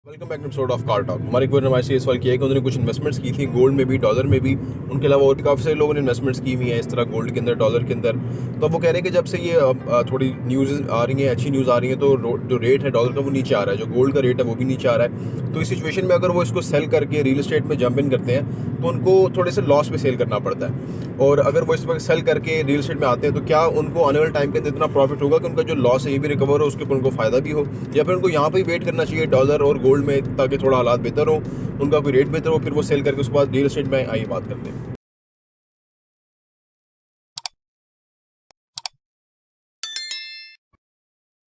Welcome back to episode of car talk. हमारे एक हमारे से सवाल किया है कि उन्होंने कुछ इन्वेस्टमेंट्स की थी गोल्ड में भी, डॉलर में भी, उनके अलावा और काफ़ी सारे लोगों ने इन्वेस्टमेंट्स की हुई हैं इस तरह गोल्ड के अंदर, डॉलर के अंदर। तो वो कह रहे हैं कि जब से ये थोड़ी न्यूज़ आ रही हैं, अच्छी न्यूज़ आ रही है, तो जो रेट है डॉलर का वो नीचे आ रहा है, जो गोल्ड का रेट है वो भी नीचे आ रहा है। तो इस सिचुएशन में अगर वो इसको सेल करके रियल एस्टेट में जंप इन करते हैं तो उनको थोड़े से लॉस में सेल करना पड़ता है। और अगर वो इस वक्त सेल करके रियल एस्टेट में आते हैं तो क्या उनको आने वाले टाइम के अंदर इतना प्रॉफिट होगा कि उनका जो लॉस है ये भी रिकवर हो, उसके ऊपर उनको फ़ायदा भी हो, या फिर उनको यहाँ पर ही वेट करना चाहिए डॉलर और गोल्ड में ताकि थोड़ा हालात बेहतर हो, उनका कोई रेट बेहतर हो, फिर वो सेल करके उसके बाद रियल एस्टेट में आइए बात करते हैं।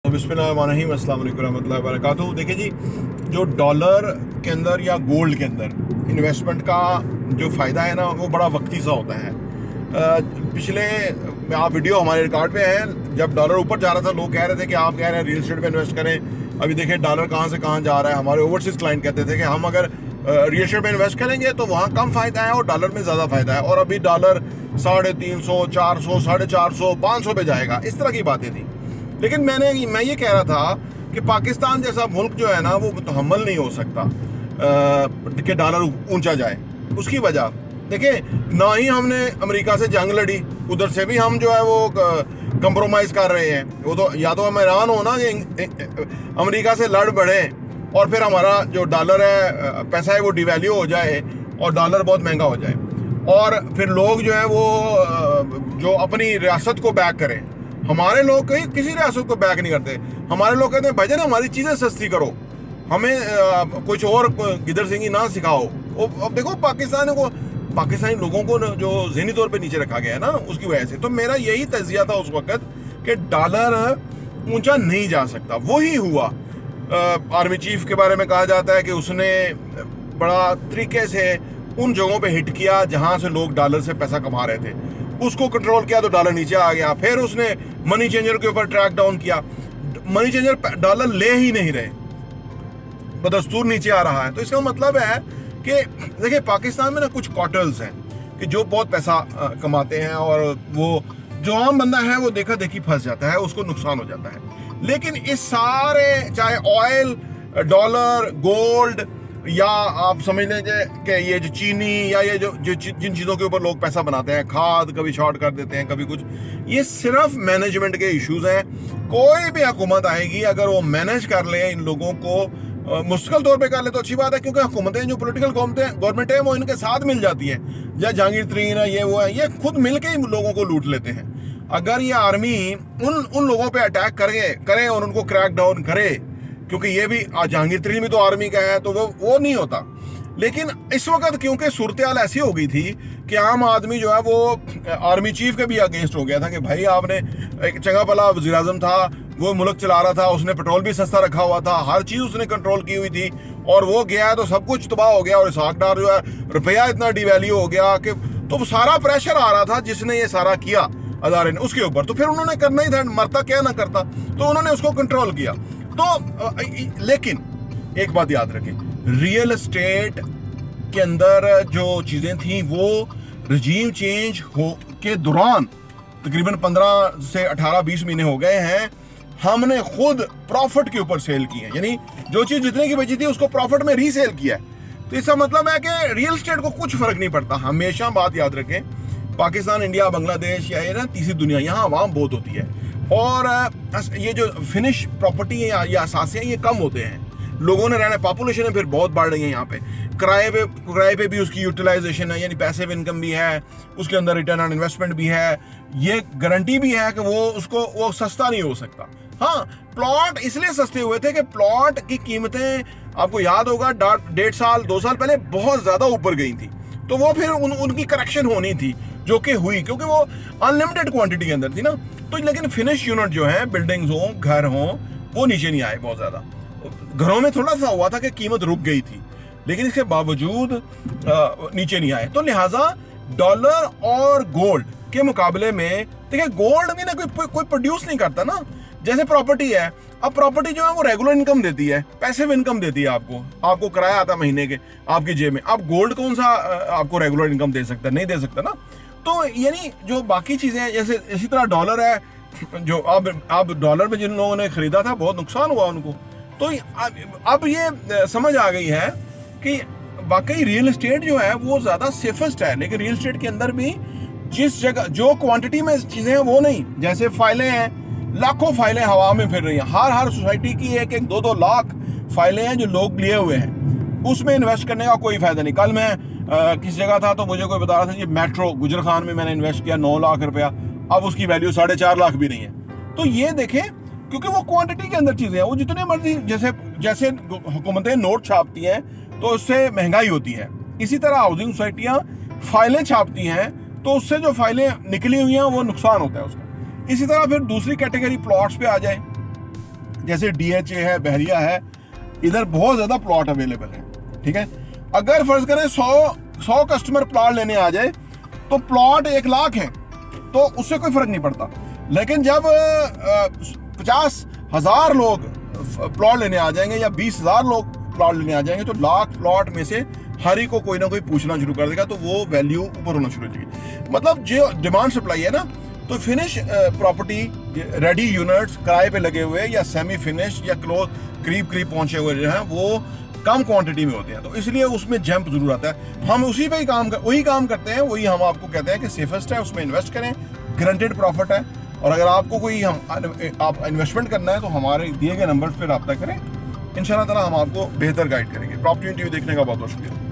बिस्मिल्लाहिर्रहमानिर्रहीम, अस्सलाम वालेकुम रहमतुल्लाहि व बरकातुहू। देखिए जी, जो डॉलर के अंदर या गोल्ड के अंदर इन्वेस्टमेंट का जो फ़ायदा है ना वो बड़ा वक्ती सा होता है। पिछले आप वीडियो हमारे रिकॉर्ड पे है, जब डॉलर ऊपर जा रहा था लोग कह रहे थे कि आप कह रहे हैं रियल एस्टेट में इन्वेस्ट करें। अभी देखिए डॉलर कहाँ से कहाँ जा रहा है। हमारे ओवरसीज़ क्लाइंट कहते थे कि हम अगर रियल एस्टेट में इन्वेस्ट करेंगे तो वहाँ कम फ़ायदा है और डॉलर में ज़्यादा फ़ायदा है, और अभी डॉलर 350, 400, 450, 500 पे जाएगा, इस तरह की बातें थी। लेकिन मैं ये कह रहा था कि पाकिस्तान जैसा मुल्क जो है ना वो मुतहम्मल नहीं हो सकता कि डॉलर ऊंचा जाए। उसकी वजह देखिए, ना ही हमने अमेरिका से जंग लड़ी, उधर से भी हम जो है वो कंप्रोमाइज़ कर रहे हैं। वो तो या तो हम हैरान हो ना कि अमेरिका से लड़ बढ़े और फिर हमारा जो डॉलर है, पैसा है, वो डिवैल्यू हो जाए और डॉलर बहुत महंगा हो जाए, और फिर लोग जो है वो जो अपनी रियासत को बैक करें। हमारे लोग कहीं किसी रियासत को बैक नहीं करते। हमारे लोग कहते हैं भाईजान हमारी चीज़ें सस्ती करो, हमें कुछ और गिदर सिंगी ना सिखाओ। अब देखो पाकिस्तानी लोगों को जो ज़हनी तौर पे नीचे रखा गया है ना, उसकी वजह से। तो मेरा यही तजिया था उस वक्त कि डॉलर ऊंचा नहीं जा सकता। वही हुआ। आर्मी चीफ के बारे में कहा जाता है कि उसने बड़ा तरीके से उन जगहों पे हिट किया जहां से लोग डॉलर से पैसा कमा रहे थे, उसको कंट्रोल किया तो डॉलर नीचे आ गया। फिर उसने मनी चेंजर के ऊपर ट्रैक डाउन किया, मनी चेंजर डॉलर ले ही नहीं रहे, बदस्तूर नीचे आ रहा है। तो इसका मतलब है कि देखिए पाकिस्तान में ना कुछ क्वार्टर्स हैं कि जो बहुत पैसा कमाते हैं, और वो जो आम बंदा है वो देखा देखी फंस जाता है, उसको नुकसान हो जाता है। लेकिन इस सारे, चाहे ऑयल, डॉलर, गोल्ड, या आप समझ लीजिए कि ये जो चीनी या ये जो जिन चीज़ों के ऊपर लोग पैसा बनाते हैं, खाद कभी शॉर्ट कर देते हैं, कभी कुछ, ये सिर्फ मैनेजमेंट के इश्यूज हैं। कोई भी हुकूमत आएगी अगर वो मैनेज कर ले इन लोगों को, मुश्किल तौर पे कर ले तो अच्छी बात है, क्योंकि हुकूमतें जो पॉलिटिकल गवर्नमेंट है वो इनके साथ मिल जाती है, या जहांगीर तरीन है, ये वो है, ये खुद मिल के ही लोगों को लूट लेते हैं। अगर ये आर्मी उन लोगों पर अटैक करे और उनको क्रैक डाउन करे, क्योंकि ये भी जहांगीर तरीन भी तो आर्मी का है, तो वो नहीं होता। लेकिन इस वक्त क्योंकि सूरत हाल ऐसी हो गई थी कि आम आदमी जो है वो आर्मी चीफ के भी अगेंस्ट हो गया था कि भाई आपने, एक चंगा भला वज़ीर आज़म था, वो मुल्क चला रहा था, उसने पेट्रोल भी सस्ता रखा हुआ था, हर चीज़ उसने कंट्रोल की हुई थी, और वो गया तो सब कुछ तबाह हो गया। और इसहाक डार जो है, रुपया इतना डिवैल्यू हो गया कि तो सारा प्रेशर आ रहा था जिसने ये सारा किया अदारे ने उसके ऊपर। तो फिर उन्होंने करना ही था, मरता क्या ना करता, तो उन्होंने उसको कंट्रोल किया। तो लेकिन एक बात याद रखें, रियल एस्टेट के अंदर जो चीज़ें थी वो रजीम चेंज हो के दौरान तकरीबन 15 से 18-20 महीने हो गए हैं, हमने खुद प्रॉफिट के ऊपर सेल की है। यानी जो चीज़ जितने की बची थी उसको प्रॉफिट में रीसेल किया है। तो इसका मतलब है कि रियल एस्टेट को कुछ फर्क नहीं पड़ता। हमेशा बात याद रखें, पाकिस्तान, इंडिया, बांग्लादेश या ये ना तीसरी दुनिया, यहाँ आवाम बहुत होती है, और ये जो फिनिश प्रॉपर्टी है या असासे हैं ये कम होते हैं, लोगों ने रहना, पॉपुलेशन है फिर बहुत बढ़ रही है यहाँ पे, किराए पे भी उसकी यूटिलाइजेशन है, यानी पैसिव इनकम भी है, उसके अंदर रिटर्न ऑन इन्वेस्टमेंट भी है, ये गारंटी भी है कि वो सस्ता नहीं हो सकता। हाँ, प्लॉट इसलिए सस्ते हुए थे कि प्लॉट की कीमतें आपको याद होगा 1.5 साल 2 साल पहले बहुत ज़्यादा ऊपर गई थी, तो वो फिर उनकी करेक्शन होनी थी, जो कि हुई, क्योंकि वो अनलिमिटेड क्वांटिटी के अंदर थी ना। तो लेकिन फिनिश यूनिट जो है, बिल्डिंग्स हों, घर हों, वो नीचे नहीं आए बहुत ज़्यादा। घरों में थोड़ा सा हुआ था कि कीमत रुक गई थी, लेकिन इसके बावजूद नीचे नहीं आए। तो लिहाजा डॉलर और गोल्ड के मुकाबले में देखिए, गोल्ड भी ना कोई प्रोड्यूस नहीं करता ना, जैसे प्रॉपर्टी है। अब प्रॉपर्टी जो है वो रेगुलर इनकम देती है, पैसिव इनकम देती है, आपको किराया आता है महीने के आपकी जेब में। अब गोल्ड कौन सा आपको रेगुलर इनकम दे सकता है? नहीं दे सकता ना। तो यानी जो बाकी चीज़ें हैं, जैसे इसी तरह डॉलर है, जो अब डॉलर में जिन लोगों ने खरीदा था बहुत नुकसान हुआ उनको, तो अब ये समझ आ गई है कि वाकई रियल एस्टेट जो है वो ज़्यादा सेफेस्ट है, लेकिन रियल एस्टेट के अंदर भी जिस जगह जो क्वांटिटी में चीज़ें हैं वो नहीं। जैसे फाइलें हैं, लाखों फाइलें हवा में फिर रही हैं, हर सोसाइटी की 1-1, 2-2 लाख फाइलें हैं जो लोग लिए हुए हैं, उसमें इन्वेस्ट करने का कोई फायदा नहीं। कल मैं किस जगह था तो मुझे कोई बता रहा था, ये मेट्रो गुजर खान में मैंने इन्वेस्ट किया 9 लाख रुपया, अब उसकी वैल्यू 4.5 लाख भी नहीं है। तो ये देखें, क्योंकि वो क्वांटिटी के अंदर चीज़ें हैं, वो जितने मर्जी, जैसे हुकूमतें नोट छापती हैं तो उससे महंगाई होती है, इसी तरह हाउसिंग सोसाइटियाँ फाइलें छापती हैं तो उससे जो फाइलें निकली हुई हैं वो नुकसान होता है उसका। इसी तरह फिर दूसरी कैटेगरी प्लॉट्स पे आ जाए, जैसे DHA है, बहरिया है, इधर बहुत ज़्यादा प्लॉट अवेलेबल है, ठीक है। अगर फर्ज करें 100 कस्टमर प्लॉट लेने आ जाए तो प्लॉट 1 लाख है तो उससे कोई फर्क नहीं पड़ता। लेकिन जब 50,000 लोग प्लॉट लेने आ जाएंगे या 20,000 लोग प्लॉट लेने आ जाएंगे तो लाख प्लॉट में से हर एक को कोई ना कोई पूछना शुरू कर देगा, तो वो वैल्यू ऊपर होना शुरू हो जाएगी। मतलब जो डिमांड सप्लाई है ना, तो फिनिश प्रॉपर्टी, रेडी यूनिट्स किराए पे लगे हुए या सेमी फिनिश या करीब पहुंचे हुए जो हैं वो कम क्वांटिटी में होते हैं, तो इसलिए उसमें जंप जरूर आता है। हम उसी पे ही वही काम करते हैं, वही हम आपको कहते हैं कि सेफेस्ट है, उसमें इन्वेस्ट करें, गारंटेड प्रॉफिट है। और अगर आपको कोई आप इन्वेस्टमेंट करना है तो हमारे दिए गए नंबर पर रब्ता करें, इंशाल्लाह ताला हम आपको बेहतर गाइड करेंगे। प्रॉपर्टी इंटरव्यू देखने का बहुत बहुत शुक्रिया।